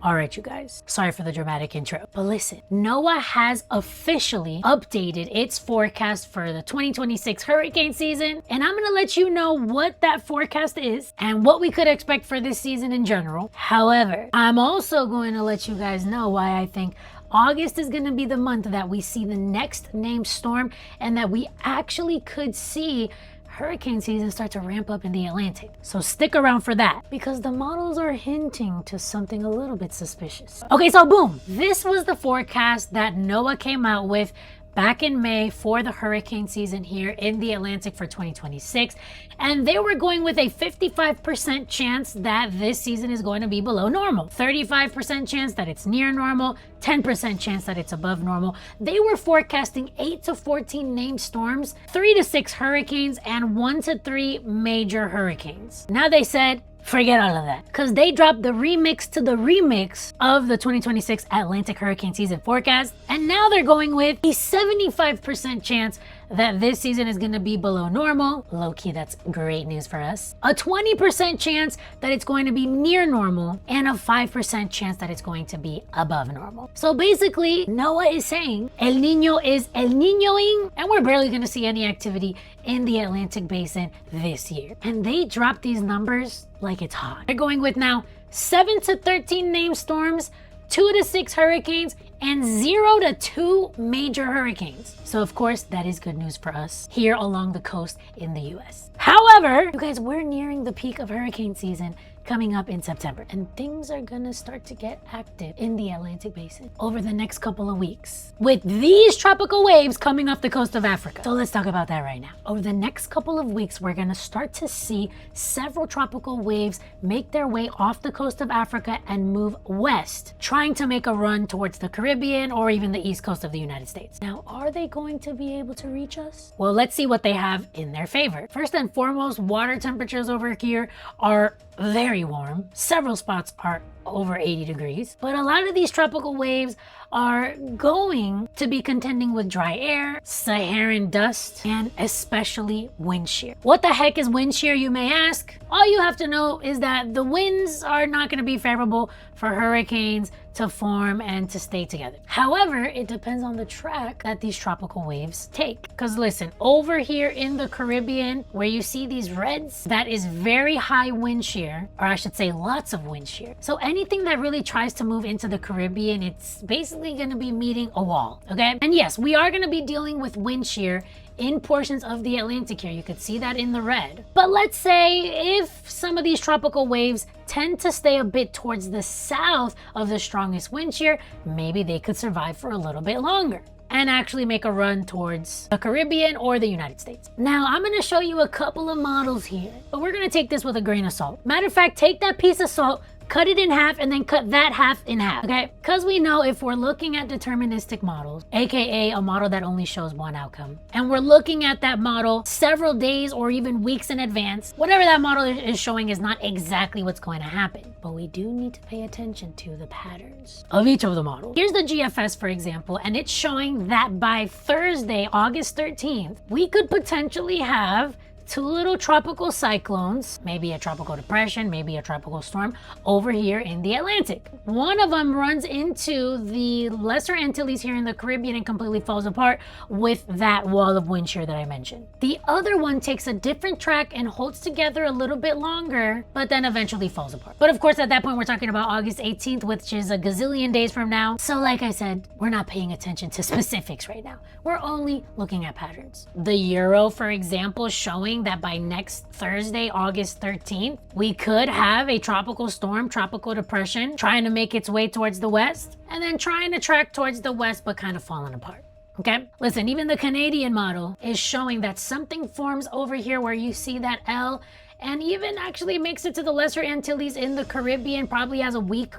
All right, you guys, sorry for the dramatic intro, but listen, NOAA has officially updated its forecast for the 2026 hurricane season, and I'm gonna let you know what that forecast is and what we could expect for this season in general. However, I'm also going to let you guys know why I think August is going to be the month that we see the next named storm and that we actually could see hurricane season start to ramp up in the Atlantic. So stick around for that because the models are hinting to something a little bit suspicious. Okay, so boom, this was the forecast that NOAA came out with back in May for the hurricane season here in the Atlantic for 2026. And they were going with a 55% chance that this season is going to be below normal, 35% chance that it's near normal, 10% chance that it's above normal. They were forecasting 8 to 14 named storms, 3 to 6 hurricanes, and 1 to 3 major hurricanes. Now they said, forget all of that, because they dropped the remix to the remix of the 2026 Atlantic hurricane season forecast, and now they're going with a 75% chance that this season is going to be below normal. Low-key, that's great news for us. A 20% chance that it's going to be near normal, and a 5% chance that it's going to be above normal. So basically, NOAA is saying El Nino is El Ninoing, and we're barely going to see any activity in the Atlantic basin this year. And they dropped these numbers like it's hot. They're going with now 7 to 13 named storms, 2 to 6 hurricanes, and 0 to 2 major hurricanes. So of course, that is good news for us here along the coast in the US. However, you guys, we're nearing the peak of hurricane season coming up in September, and things are gonna start to get active in the Atlantic basin over the next couple of weeks with these tropical waves coming off the coast of Africa. So let's talk about that right now. Over the next couple of weeks, we're gonna start to see several tropical waves make their way off the coast of Africa and move west, trying to make a run towards the Caribbean or even the east coast of the United States. Now, are they going to be able to reach us? Well, let's see what they have in their favor. First and foremost, water temperatures over here are very warm. Several spots are over 80 degrees, but a lot of these tropical waves are going to be contending with dry air, Saharan dust, and especially wind shear. What the heck is wind shear, you may ask? All you have to know is that the winds are not going to be favorable for hurricanes to form and to stay together. However, it depends on the track that these tropical waves take. Because listen, over here in the Caribbean, where you see these reds, that is very high wind shear, or I should say lots of wind shear. So anything that really tries to move into the Caribbean, it's basically going to be meeting a wall, okay? And yes, we are going to be dealing with wind shear in portions of the Atlantic here. You could see that in the red. But let's say if some of these tropical waves tend to stay a bit towards the south of the strongest wind shear, maybe they could survive for a little bit longer and actually make a run towards the Caribbean or the United States. Now, I'm gonna show you a couple of models here, but we're gonna take this with a grain of salt. Matter of fact, take that piece of salt, cut it in half, and then cut that half in half, okay? Because we know if we're looking at deterministic models, aka a model that only shows one outcome, and we're looking at that model several days or even weeks in advance, whatever that model is showing is not exactly what's going to happen. But we do need to pay attention to the patterns of each of the models. Here's the GFS, for example, and it's showing that by Thursday, August 13th, we could potentially have 2 little tropical cyclones, maybe a tropical depression, maybe a tropical storm over here in the Atlantic. One of them runs into the Lesser Antilles here in the Caribbean and completely falls apart with that wall of wind shear that I mentioned. The other one takes a different track and holds together a little bit longer, but then eventually falls apart. But of course, at that point, we're talking about August 18th, which is a gazillion days from now. So like I said, we're not paying attention to specifics right now. We're only looking at patterns. The Euro, for example, showing that by next Thursday, August 13th, we could have a tropical storm, tropical depression, trying to make its way towards the west, and then trying to track towards the west, but kind of falling apart. Okay, listen, even the Canadian model is showing that something forms over here where you see that L, and even actually makes it to the Lesser Antilles in the Caribbean, probably has a weak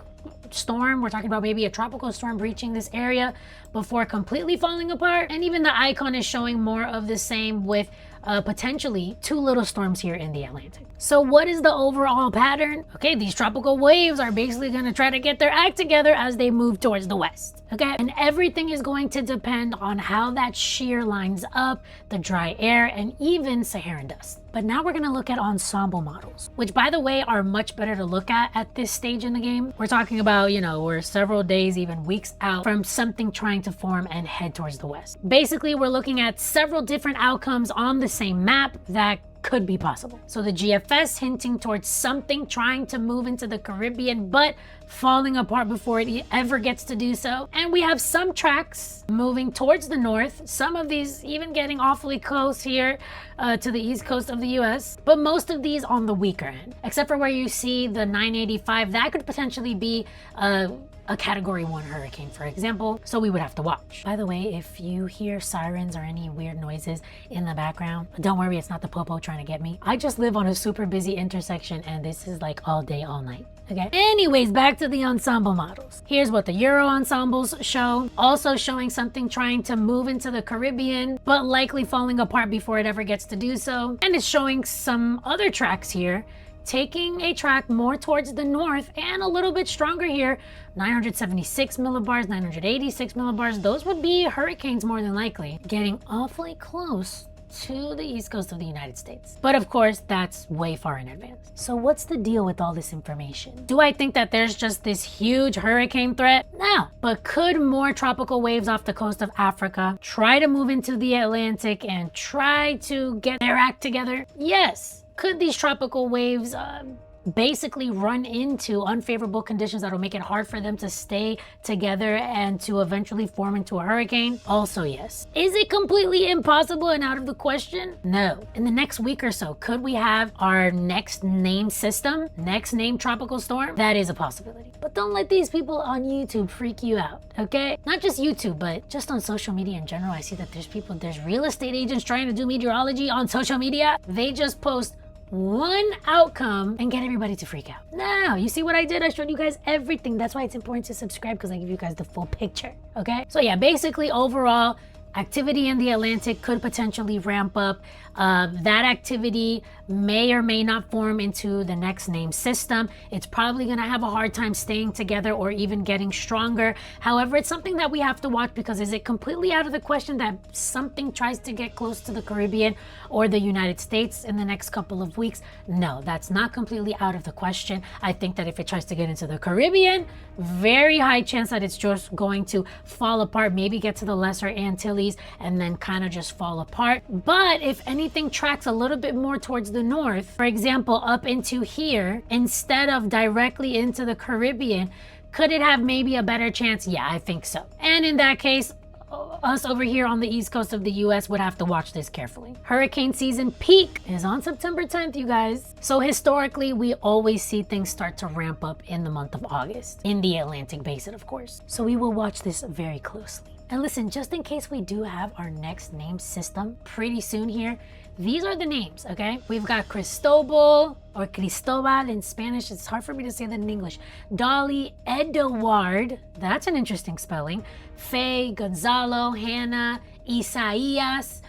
storm. We're talking about maybe a tropical storm breaching this area before completely falling apart. And even the icon is showing more of the same with potentially 2 little storms here in the Atlantic. So what is the overall pattern? Okay, these tropical waves are basically going to try to get their act together as they move towards the west. Okay, and everything is going to depend on how that shear lines up, the dry air, and even Saharan dust. But now we're going to look at ensemble models, which by the way are much better to look at this stage in the game. We're talking about, you know, we're several days, even weeks out from something trying to form and head towards the west. Basically, we're looking at several different outcomes on the same map that could be possible. So the GFS hinting towards something trying to move into the Caribbean, but falling apart before it ever gets to do so. And we have some tracks moving towards the north, some of these even getting awfully close here to the east coast of the US, but most of these on the weaker end, except for where you see the 985, that could potentially be a category 1 hurricane, for example, so we would have to watch. By the way, if you hear sirens or any weird noises in the background, don't worry, it's not the popo trying to get me. I just live on a super busy intersection and this is like all day, all night. Okay. Anyways, back to the ensemble models. Here's what the Euro ensembles show. Also showing something trying to move into the Caribbean, but likely falling apart before it ever gets to do so. And it's showing some other tracks here, taking a track more towards the north and a little bit stronger here. 976 millibars, 986 millibars. Those would be hurricanes more than likely, getting awfully close to the east coast of the United States. But of course, that's way far in advance. So what's the deal with all this information? Do I think that there's just this huge hurricane threat? No. But could more tropical waves off the coast of Africa try to move into the Atlantic and try to get their act together? Yes. Could these tropical waves basically run into unfavorable conditions that'll make it hard for them to stay together and to eventually form into a hurricane? Also yes. Is it completely impossible and out of the question? No. In the next week or so, could we have our next named system, next named tropical storm? That is a possibility. But don't let these people on YouTube freak you out, okay? Not just YouTube, but just on social media in general. I see that there's real estate agents trying to do meteorology on social media. They just post one outcome and get everybody to freak out. Now, you see what I did? I showed you guys everything. That's why it's important to subscribe, because I give you guys the full picture, okay? So yeah, basically overall, activity in the Atlantic could potentially ramp up. That activity may or may not form into the next named system. It's probably going to have a hard time staying together or even getting stronger. However, it's something that we have to watch, because is it completely out of the question that something tries to get close to the Caribbean or the United States in the next couple of weeks? No, that's not completely out of the question. I think that if it tries to get into the Caribbean, very high chance that it's just going to fall apart, maybe get to the Lesser Antilles and then kind of just fall apart. But if anything tracks a little bit more towards the north, for example, up into here, instead of directly into the Caribbean, could it have maybe a better chance? Yeah, I think so. And in that case, us over here on the east coast of the US would have to watch this carefully. Hurricane season peak is on September 10th, you guys. So historically, we always see things start to ramp up in the month of August, in the Atlantic basin, of course. So we will watch this very closely. And listen, just in case we do have our next name system pretty soon here, these are the names, okay? We've got Cristobal, or Cristobal in Spanish. It's hard for me to say that in English. Dolly, Eduard, that's an interesting spelling. Faye, Gonzalo, Hannah, Isaias,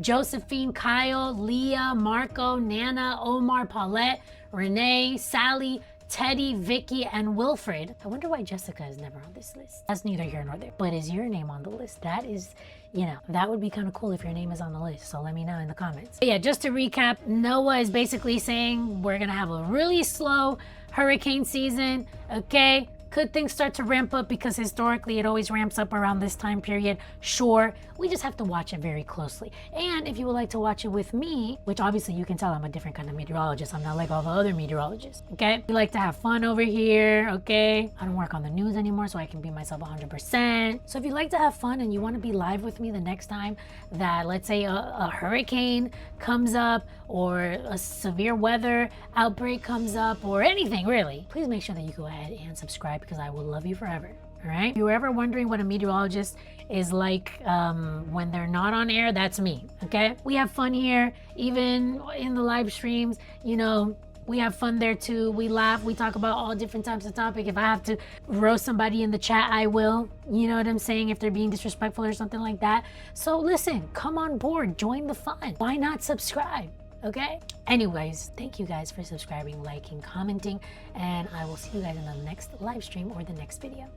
Josephine, Kyle, Leah, Marco, Nana, Omar, Paulette, Renee, Sally, Teddy, Vicky, and Wilfred. I wonder why Jessica is never on this list. That's neither here nor there. But is your name on the list? That is, you know, that would be kind of cool if your name is on the list. So let me know in the comments. But yeah, just to recap, NOAA is basically saying we're gonna have a really slow hurricane season, okay? Could things start to ramp up, because historically it always ramps up around this time period? Sure, we just have to watch it very closely. And if you would like to watch it with me, which obviously you can tell I'm a different kind of meteorologist, I'm not like all the other meteorologists, okay? We like to have fun over here, okay? I don't work on the news anymore, so I can be myself 100%. So if you like to have fun and you want to be live with me the next time that, let's say, a hurricane comes up, or a severe weather outbreak comes up, or anything really, please make sure that you go ahead and subscribe, because I will love you forever. All right? If you were ever wondering what a meteorologist is like when they're not on air, that's me, okay? We have fun here, even in the live streams, you know, We have fun there too. We laugh. We talk about all different types of topics. If I have to roast somebody in the chat, I will. You know what I'm saying? If they're being disrespectful or something like that. So listen, come on board. Join the fun. Why not subscribe? Okay? Anyways, thank you guys for subscribing, liking, commenting, and I will see you guys in the next live stream or the next video.